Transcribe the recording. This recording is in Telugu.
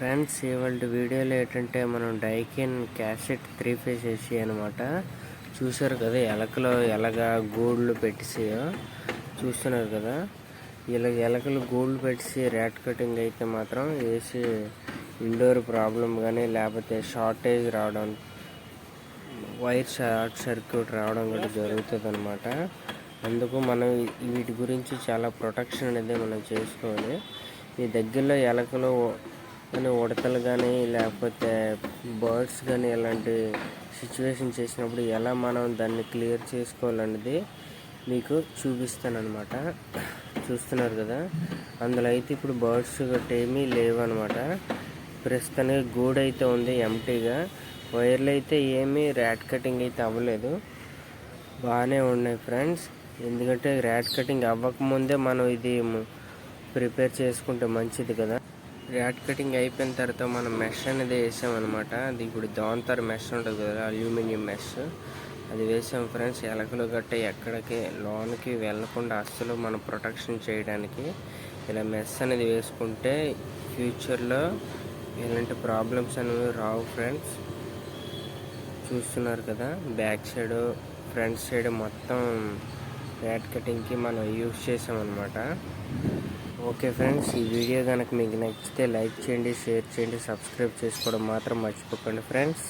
ఫ్రెండ్స్ ఇవాళ వీడియోలో ఏంటంటే మనం డైకిన్ క్యాసెట్ 3 ఫేజ్ ఏసీ అనమాట. చూసారు కదా ఎలకలు ఎలాగా గూళ్ళు పెట్టేసాయో చూస్తున్నారు కదా. ఇలా ఎలకలు గూళ్ళు పెట్టేసి ర్యాట్ కటింగ్ అయితే మాత్రం ఏసీ ఇండోర్ ప్రాబ్లం కానీ లేకపోతే షార్టేజ్ రావడం, వైర్ షార్ట్ సర్క్యూట్ రావడం కూడా జరుగుతుంది అనమాట. అందుకు మనం వీటి గురించి చాలా ప్రొటెక్షన్ అనేది మనం చేసుకోవాలి. మీ దగ్గరలో ఎలకలు కానీ ఉడతలు కానీ లేకపోతే బర్డ్స్ కానీ ఇలాంటి సిచ్యువేషన్ చేసినప్పుడు ఎలా మనం దాన్ని క్లియర్ చేసుకోవాలనేది మీకు చూపిస్తానమాట. చూస్తున్నారు కదా, అందులో అయితే ఇప్పుడు బర్డ్స్ గట్టి ఏమీ లేవన్నమాట. ప్రస్తుతానికి గూడు అయితే ఉంది ఎంటీగా. వైర్లు అయితే ఏమీ ర్యాట్ కటింగ్ అయితే అవ్వలేదు, బాగానే ఉన్నాయి ఫ్రెండ్స్. ఎందుకంటే ర్యాట్ కటింగ్ అవ్వకముందే మనం ఇది ప్రిపేర్ చేసుకుంటే మంచిది కదా. ర్యాట్ కటింగ్ అయిపోయిన తర్వాత మనం మెష్ అనేది వేసామన్నమాట. అది ఇప్పుడు దాంతర్ మెష్ ఉంటుంది కదా, అల్యూమినియం మెష్, అది వేసాం ఫ్రెండ్స్. ఎలకలు గట్ట ఎక్కడికి లోనికి వెళ్ళకుండా అస్సలు మనం ప్రొటెక్షన్ చేయడానికి ఇలా మెష్ అనేది వేసుకుంటే ఫ్యూచర్లో ఇలాంటి ప్రాబ్లమ్స్ అనేవి రావు ఫ్రెండ్స్. చూస్తున్నారు కదా, బ్యాక్ సైడ్ ఫ్రంట్ సైడ్ మొత్తం ర్యాట్ కటింగ్కి మనం యూజ్ చేసామన్నమాట. ఓకే ఫ్రెండ్స్, ఈ వీడియో కనుక మీకు నచ్చితే లైక్ చేయండి, షేర్ చేయండి, సబ్స్క్రైబ్ చేసుకోవడం మాత్రం మర్చిపోకండి ఫ్రెండ్స్.